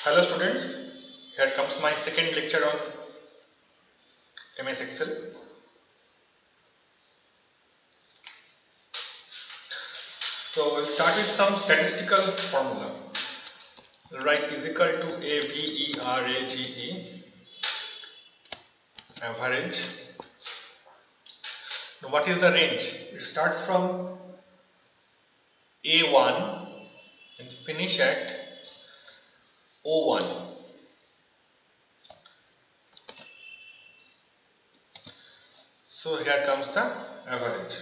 Hello students, here comes my second lecture on MS Excel. So we'll start with some statistical formula. We'll write is equal to AVERAGE, average. Now what is the range? It starts from A1 and finish at O1. So here comes the average.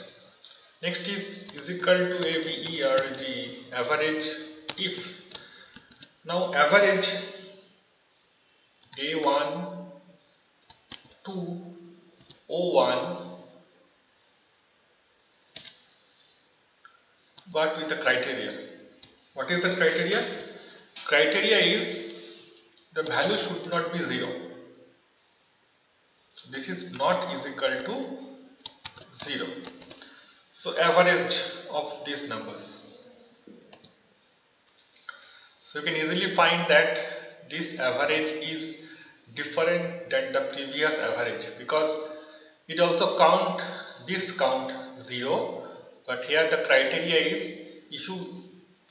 Next is equal to AVERAGE, average if. Now average A1 to O1, but with the criteria. What is the criteria? Criteria is the value should not be 0. So this is not is equal to 0. So average of these numbers. So you can easily find that this average is different than the previous average because it also count 0, but here the criteria is if you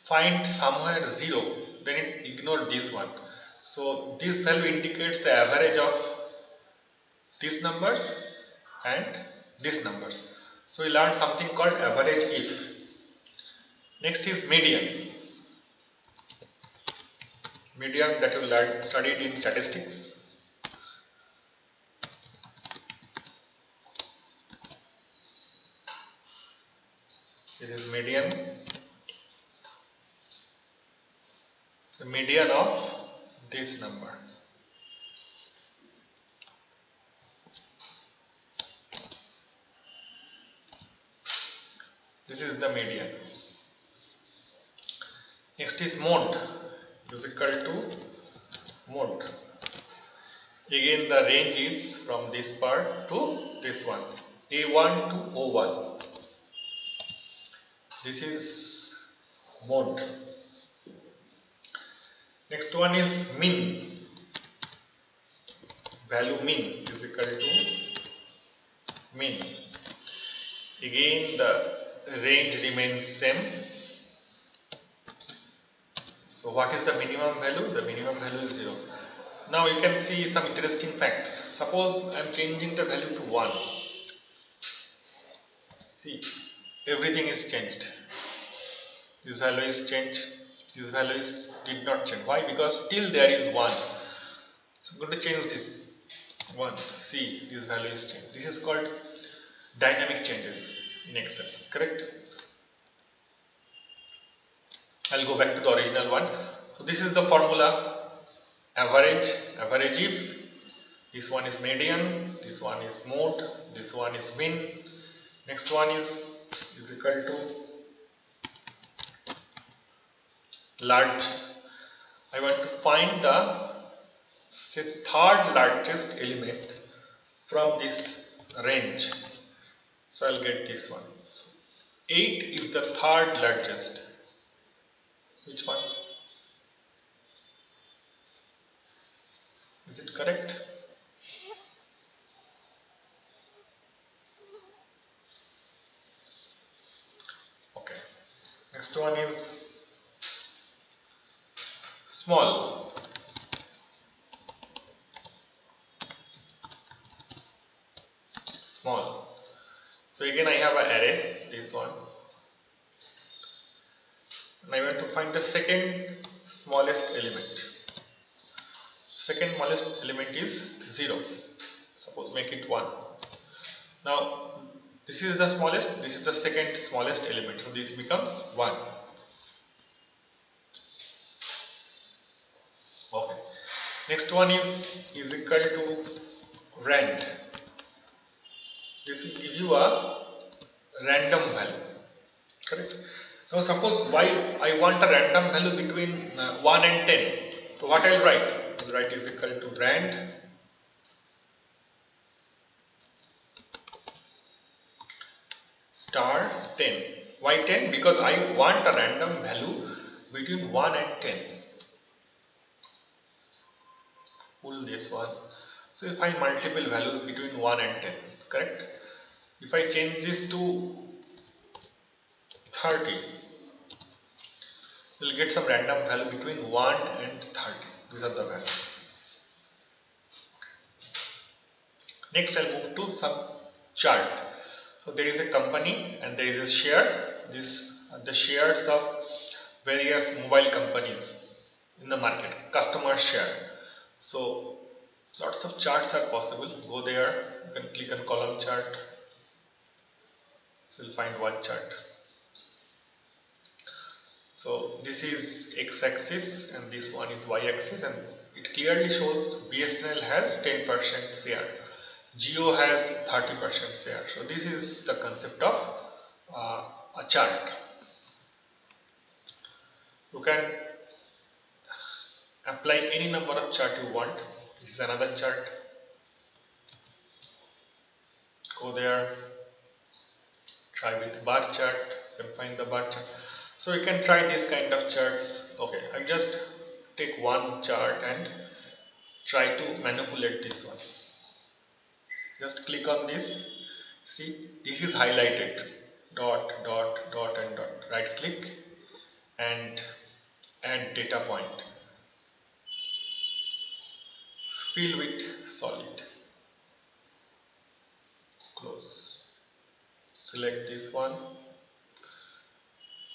find somewhere 0, then it ignore this one. So this value indicates the average of these numbers and these numbers. So we learned something called average if. Next is median. Median that you studied in statistics. This is median. The median of this number. This is the median. Next is mode is equal to mode. Again the range is from this part to this one, A1 to O1. This is mode. Next one is mean. Value mean is equal to mean. Again the range remains same. So what is the minimum value? The minimum value is 0. Now you can see some interesting facts. Suppose I am changing the value to 1. See, everything is changed. This value is changed. This value did not change. Why? Because still there is 1. So I'm going to change this 1. See, this value is changed. This is called dynamic changes in Excel. Correct? I'll go back to the original one. So this is the formula. Average if. This one is median. This one is mode. This one is mean. Next one is equal to large. I want to find the third largest element from this range. So I'll get this one. So 8 is the third largest. Which one? Is it correct? Okay. Next one is small. Small. So again I have an array, this one. And I want to find the second smallest element. Second smallest element is 0. Suppose make it 1. Now this is the smallest, this is the second smallest element. So this becomes 1. Okay. Next one is equal to rand. This will give you a random value. Correct? Now suppose I want a random value between 1 and 10. So what I will write? I will write is equal to rand star 10. Why 10? Because I want a random value between 1 and 10. pull this one. So you find multiple values between 1 and 10, correct? If I change this to 30, you'll get some random value between 1 and 30. These are the values. Next, I'll move to some chart. So there is a company and there is a share. This are the shares of various mobile companies in the market, customer share. So lots of charts are possible. Go there, you can click on column chart. So you'll find one chart. So this is x-axis and this one is y-axis, and it clearly shows BSNL has 10% share, Jio has 30% share. So this is the concept of a chart. You can apply any number of chart you want. This is another chart. Go there, try with bar chart, you can find the bar chart. So you can try this kind of charts. Okay, I just take one chart and try to manipulate this one. Just click on this. See, this is highlighted. Dot, dot, dot and dot. Right click and add data point. Fill with solid. Close. Select this one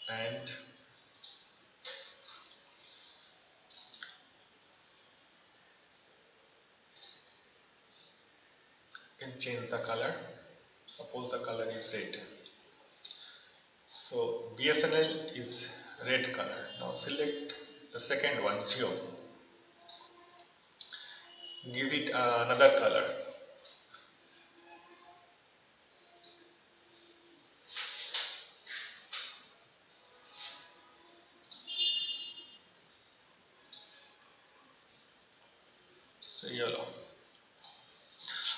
and can change the color. Suppose the color is red. So BSNL is red color. Now select the second one, Jio. Give it another color. Say yellow.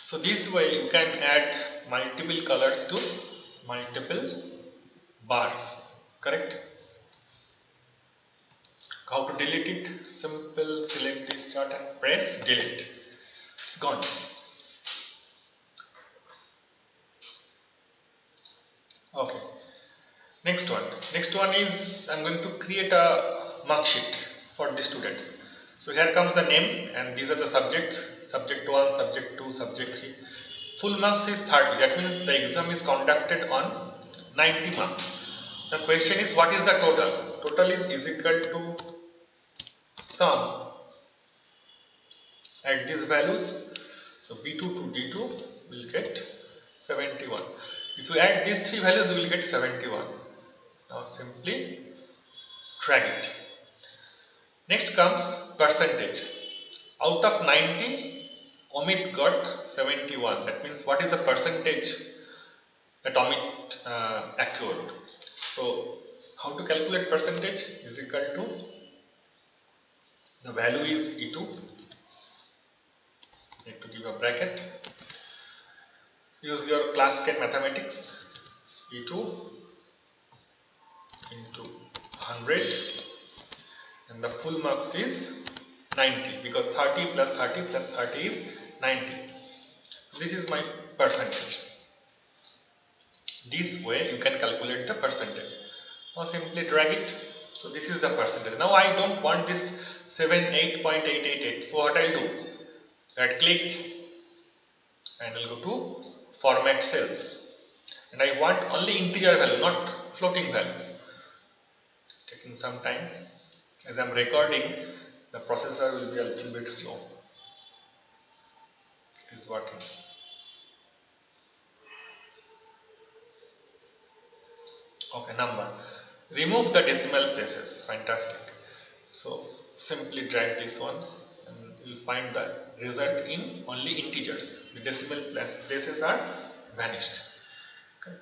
So this way you can add multiple colors to multiple bars, correct? How to delete it? Simple, select this chart and press delete. It's gone. Okay. Next one. Next one is I'm going to create a mark sheet for the students. So here comes the name and these are the subjects. Subject 1, subject 2, subject 3. Full marks is 30. That means the exam is conducted on 90 marks. The question is what is the total? Total is equal to sum at these values. So B2 to D2 will get 71. If you add these three values, you will get 71. Now simply drag it. Next comes percentage. Out of 90, Amit got 71. That means what is the percentage that Amit acquired? So how to calculate percentage is equal to the value is E2. Need to give a bracket. Use your class 10 mathematics. E2 into 100 and the full marks is 90 because 30 plus 30 plus 30 is 90. This is my percentage. This way you can calculate the percentage. Now simply drag it. So this is the percentage. Now I don't want this 78.888. So what I'll do? Right click and I'll go to format cells. And I want only integer value, not floating values. It's taking some time. As I'm recording, the processor will be a little bit slow. It is working. Okay, number. Remove the decimal places. Fantastic. So simply drag this one and you'll find the result in only integers. The decimal places are vanished. Okay.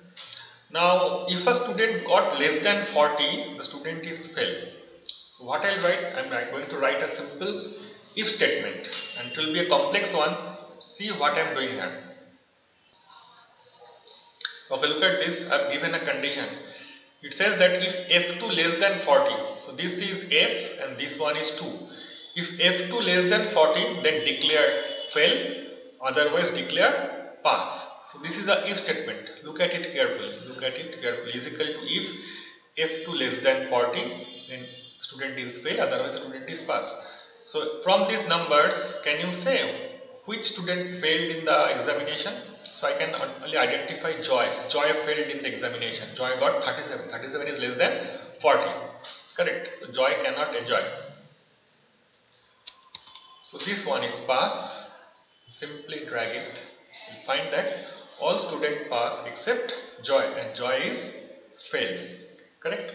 Now, if a student got less than 40, the student is failed. So what I'll write? I'm going to write a simple if statement and it will be a complex one. See what I'm doing here. Okay, look at this. I've given a condition. It says that if f2 less than 40, so this is f and this one is 2. If F2 less than 40, then declare fail, otherwise declare pass. So this is a if statement. Look at it carefully. Look at it carefully. Is equal to if F2 less than 40, then student is fail, otherwise student is pass. So from these numbers, can you say which student failed in the examination? So I can only identify Joy. Joy failed in the examination. Joy got 37. 37 is less than 40. Correct. So Joy cannot enjoy. So this one is pass. Simply drag it. You find that all students pass except Joy, and Joy is failed. Correct?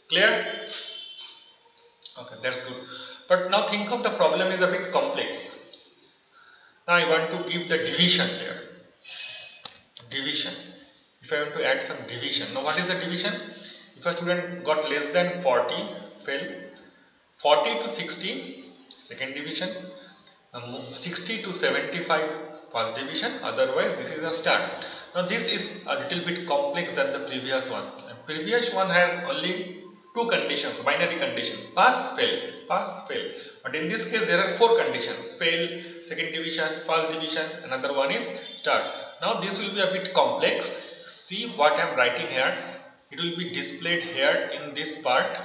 Clear? Okay, that's good. But now think of the problem is a bit complex. Now I want to give the division there. Division. If I want to add some division. Now what is the division? If a student got less than 40, fail. 40 to 60, second division. 60 to 75, first division. Otherwise this is a star. Now this is a little bit complex than the previous one. The previous one has only two conditions, binary conditions, pass, fail, pass, fail. But in this case there are four conditions, fail, second division, first division, another one is star. Now this will be a bit complex. See what I am writing here. It will be displayed here in this part.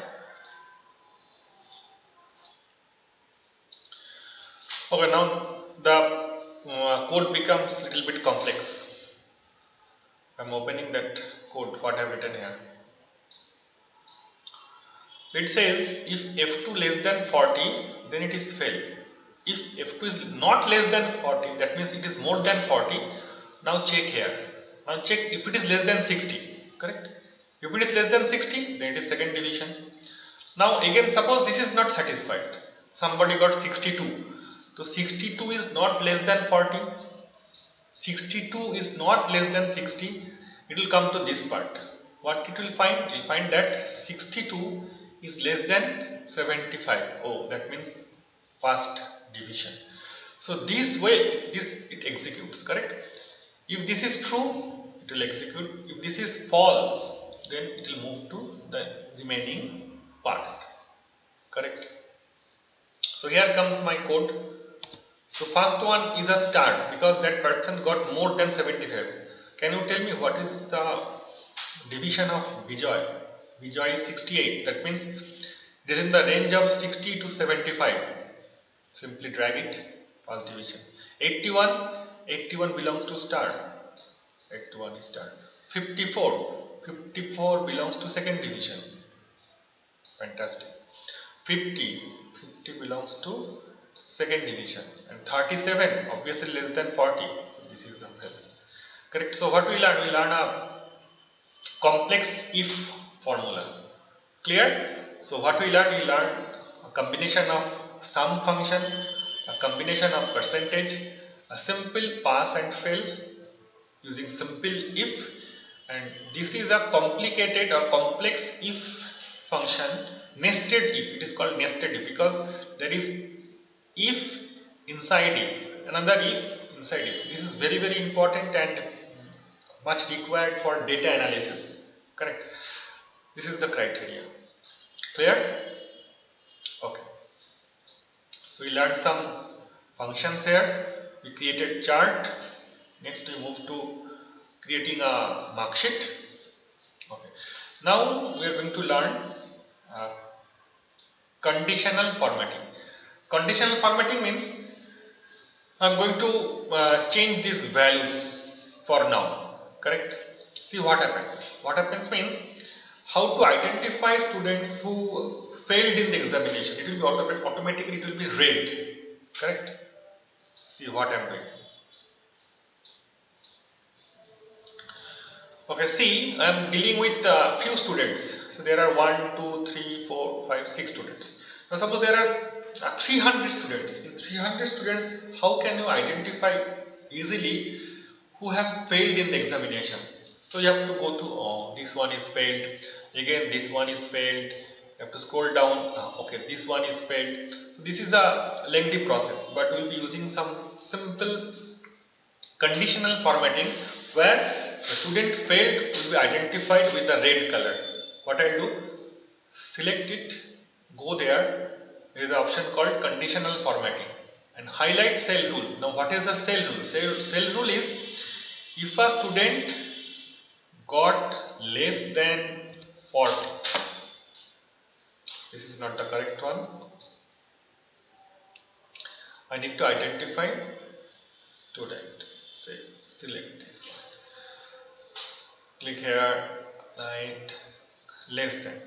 Okay, now the code becomes little bit complex. I am opening that code, what I have written here. So it says if F2 less than 40, then it is fail. If F2 is not less than 40, that means it is more than 40. Now check here. Now check if it is less than 60, correct? If it is less than 60, then it is second division. Now again, suppose this is not satisfied. Somebody got 62. So 62 is not less than 40. 62 is not less than 60. It will come to this part. What it will find? It will find that 62 is less than 75. Oh, that means first division. So this way it executes, correct? If this is true, it will execute. If this is false, then it will move to the remaining part, correct? So here comes my code. So first one is a star because that person got more than 75. Can you tell me what is the division of Bijoy? Bijoy is 68. That means it is in the range of 60 to 75. Simply drag it, first division. 81, 81 belongs to star. 81 is star. 54, 54 belongs to second division. Fantastic. 50, 50 belongs to second division, and 37 obviously less than 40. So this is a fail. Correct. So what we learn? We learn a complex if formula. Clear? So what we learn? We learn a combination of sum function, a combination of percentage, a simple pass and fail using simple if, and this is a complicated or complex if function, nested if. It is called nested if because there is if inside if, another if inside if. This is very very important and much required for data analysis, correct? This is the criteria. Clear? Okay. So we learned some functions here. We created chart. Next we move to creating a mark sheet. Okay. Now we are going to learn conditional formatting. Conditional formatting means I am going to change these values for now, correct? See what happens. What happens means how to identify students who failed in the examination. It will be automatically it will be red, correct? See what I am doing. Okay, see, I am dealing with few students. So there are 1, 2, 3, 4, 5, 6 students. Now suppose there are 300 students. In 300 students, how can you identify easily who have failed in the examination? So you have to go to, oh, this one is failed. Again, this one is failed. You have to scroll down. Okay, this one is failed. So this is a lengthy process, but we will be using some simple conditional formatting where the student failed will be identified with the red color. What I do? Select it, go there, there is an option called conditional formatting and highlight cell rule. Now what is the cell rule? Cell rule is if a student got less than 40, this is not the correct one. I need to identify student. Say select this one. Click here, write less than.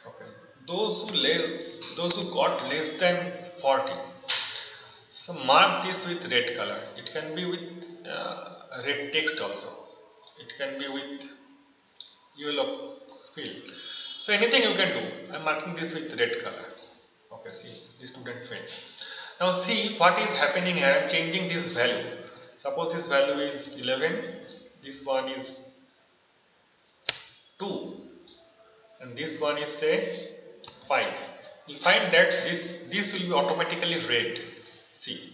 Okay. Those who got less than 40. So mark this with red color. It can be with red text also. It can be with yellow fill. So anything you can do. I am marking this with red color. Okay, see, the student failed. Now see what is happening here. I am changing this value. Suppose this value is 11, this one is 2, and this one is say 5. You find that this will be automatically red. See.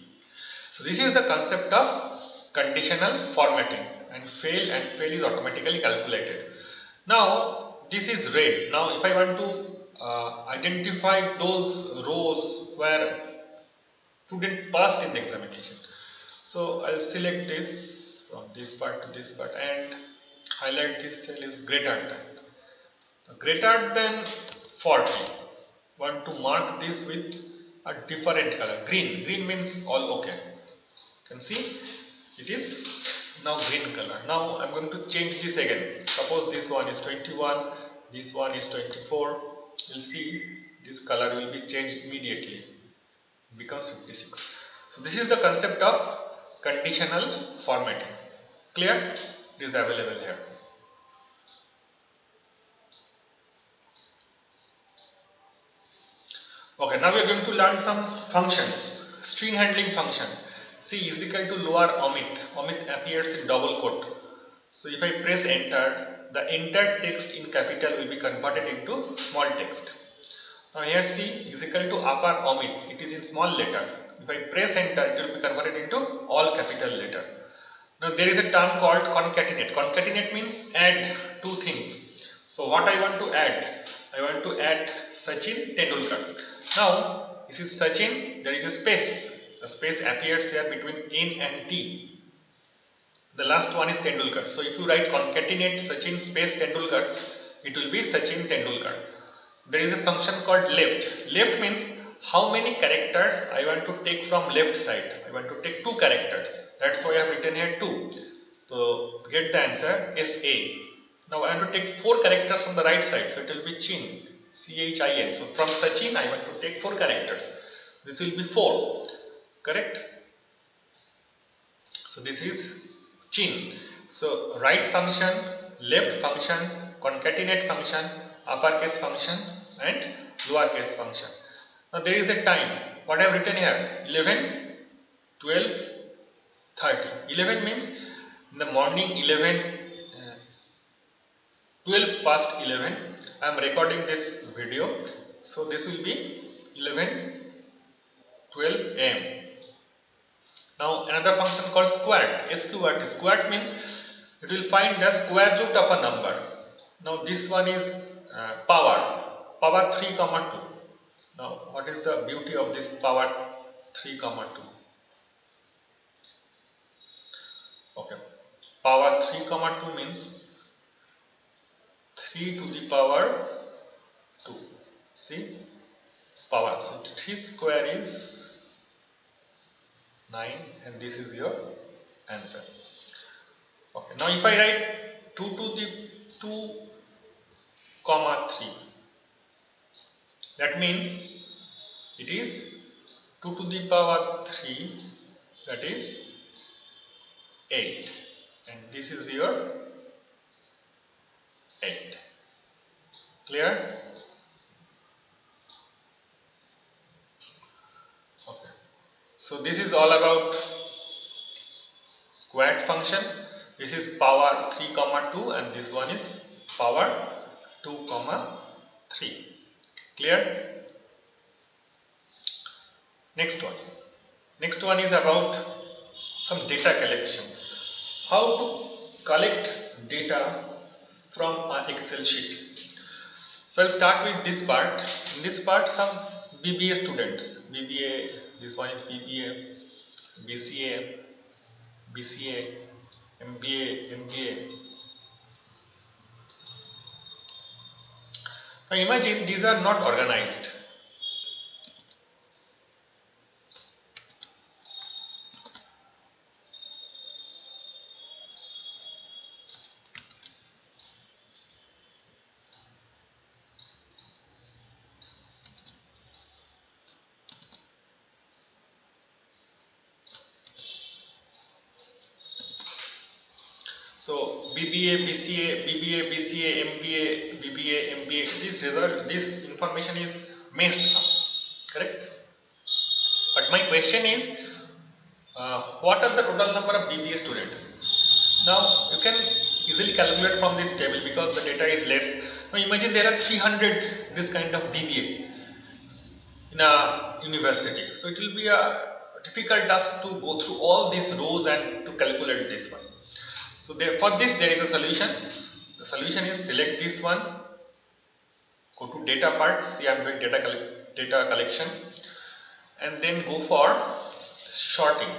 So this is the concept of conditional formatting, and fail is automatically calculated. Now this is red. Now if I want to identify those rows where student passed in the examination, so I'll select this from this part to this part and highlight this cell is greater than 40. Want to mark this with a different color. Green means all okay. You can see it is now green color. Now I'm going to change this again. Suppose this one is 21, this one is 24. You'll see this color will be changed immediately. It becomes 56. So this is the concept of conditional formatting. Clear? It is available here. Okay, now we are going to learn some functions. String handling function. C is equal to lower Amit. Amit appears in double quote. So if I press enter, the entered text in capital will be converted into small text. Now here C is equal to upper Amit. It is in small letter. If I press enter, it will be converted into all capital letter. Now there is a term called concatenate. Concatenate means add two things. So what I want to add? I want to add Sachin Tendulkar. Now this is Sachin, there is a space. The space appears here between N and T. The last one is Tendulkar. So if you write concatenate Sachin space Tendulkar, it will be Sachin Tendulkar. There is a function called left. Left means how many characters I want to take from left side. I want to take 2 characters. That's why I have written here 2. So get the answer SA. Now I want to take 4 characters from the right side. So it will be Chin. CHIN. So from Sachin I want to take 4 characters. This will be 4. Correct? So this is Chin. So right function, left function, concatenate function, uppercase function and lowercase function. Now there is a time. What I have written here? 11, 12, 30. 11 means in the morning 12 past 11. I am recording this video. So this will be 11:12 am. Now another function called squared. SQRT. Squared means it will find the square root of a number. Now this one is power 3, 2. Now what is the beauty of this power 3, 2? Okay, power 3, 2 means 3 to the power 2. See, power. So 3 square is 9 and this is your answer. Okay, now if I write 2 to the 2, 3, that means it is 2 to the power 3, that is 8, and this is your 8. Clear? Okay. So this is all about squared function. This is power 3, 2 and this one is power 2, 3. Clear? Next one. Next one is about some data collection. How to collect data from an Excel sheet. So I'll start with this part. In this part, some BBA students, BBA, this one is BBA, BCA, BCA, MBA, MBA. Now imagine these are not organized. So BBA, BCA, BBA, BCA, MBA, BBA, MBA. This information is messed up, correct? But my question is, what are the total number of BBA students? Now you can easily calculate from this table because the data is less. Now imagine there are 300 this kind of BBA in a university. So it will be a difficult task to go through all these rows and to calculate this one. So for this there is a solution. The solution is select this one, go to data part, see I am doing data collection, and then go for sorting.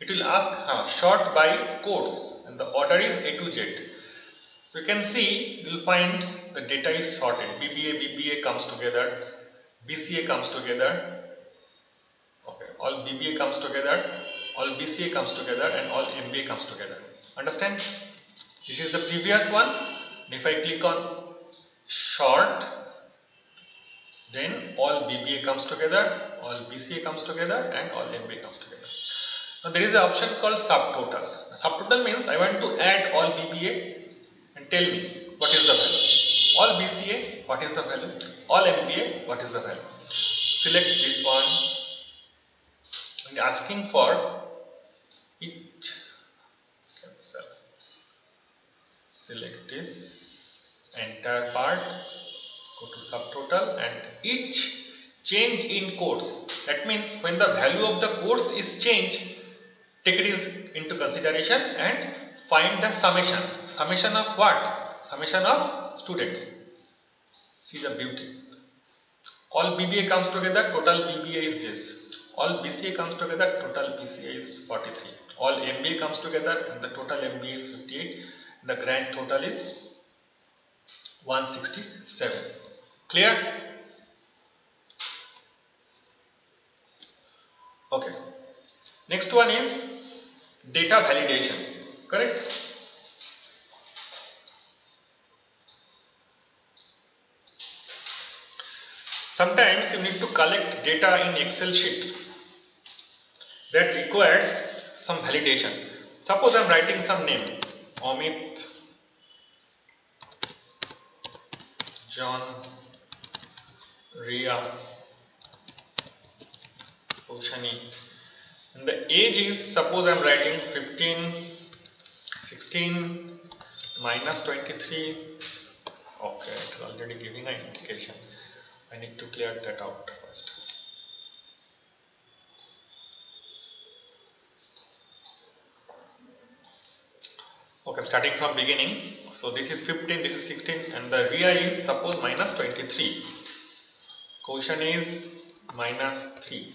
It will ask sort by codes and the order is A to Z. So you can see, you will find the data is sorted. BBA comes together, BCA comes together, okay, all BBA comes together, all BCA comes together, and all MBA comes together. Understand? This is the previous one. And if I click on sort, then all BBA comes together, all BCA comes together, and all MBA comes together. Now there is an option called subtotal. Subtotal means I want to add all BBA and tell me what is the value. All BCA, what is the value? All MBA, what is the value? Select this one and asking for each. Select this entire part, go to subtotal, and each change in codes. That means when the value of the codes is changed, take it into consideration and find the summation. Summation of what? Summation of students. See the beauty. All BBA comes together, total BBA is this. All BCA comes together, total BCA is 43. All MBA comes together and the total MBA is 58. The grand total is 167. Clear? Okay. Next one is data validation. Correct? Sometimes you need to collect data in Excel sheet that requires some validation. Suppose I am writing some name, Amit, John, Ria, Oshani, and the age is, suppose I am writing 15, 16, minus 23. Okay, it is already giving an indication. I need to clear that out first. Okay, starting from beginning. So this is 15, this is 16, and the Ria is suppose minus 23. Quotient is minus 3.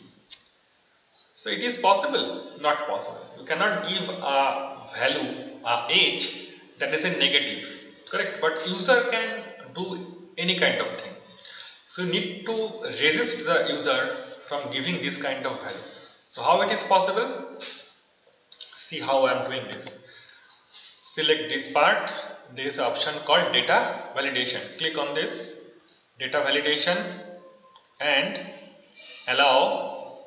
So it is possible, not possible. You cannot give a value, a age that is a negative, correct? But user can do any kind of thing. So you need to resist the user from giving this kind of value. So how it is possible? See how I am doing this. Select this part. There is an option called data validation. Click on this data validation and allow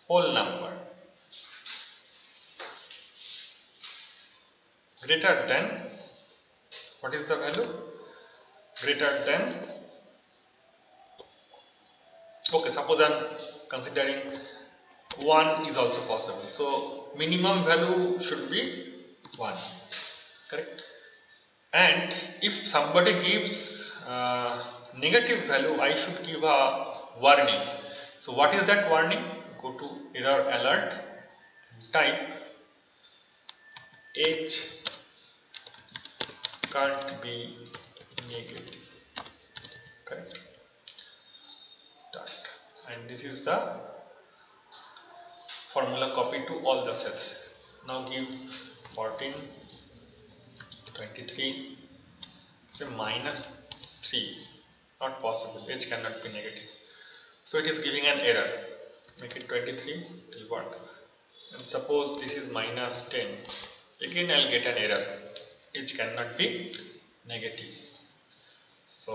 whole number greater than, what is the value? Greater than, okay, suppose I am considering 1 is also possible. So minimum value should be 1, correct? And if somebody gives negative value, I should give a warning. So what is that warning? Go to error alert, type age can't be negative. this is the formula copy to all the cells. Now give 14, 23, say minus 3, not possible, h cannot be negative, so it is giving an error. Make it 23, it will work. And suppose this is minus 10, again I will get an error, h cannot be negative, so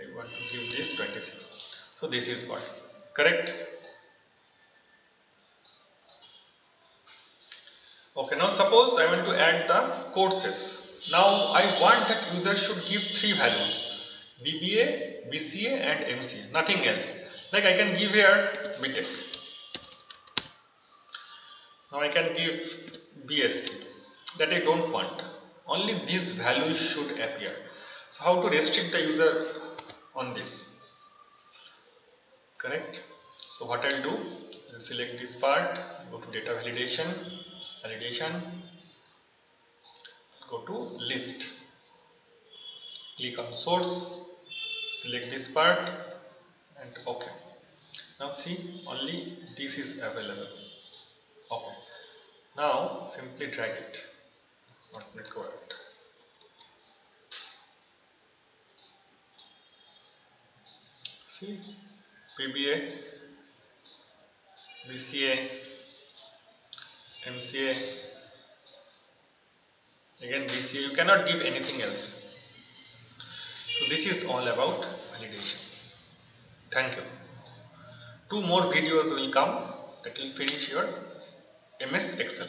I want to give this 26. So this is what correct. Okay, now suppose I want to add the courses. Now I want that user should give 3 values, BBA, BCA and MCA, nothing else. Like I can give here BTech. Now I can give BSc, that I don't want. Only these values should appear. So how to restrict the user on this? Correct. So what I'll do, I'll select this part, go to data validation, go to list, click on source, select this part and OK. Now see, only this is available. Okay. Now simply drag it, not required. See, PBA, BCA, MCA, again BCA, you cannot give anything else. So this is all about validation. Thank you. 2 more videos will come that will finish your MS Excel.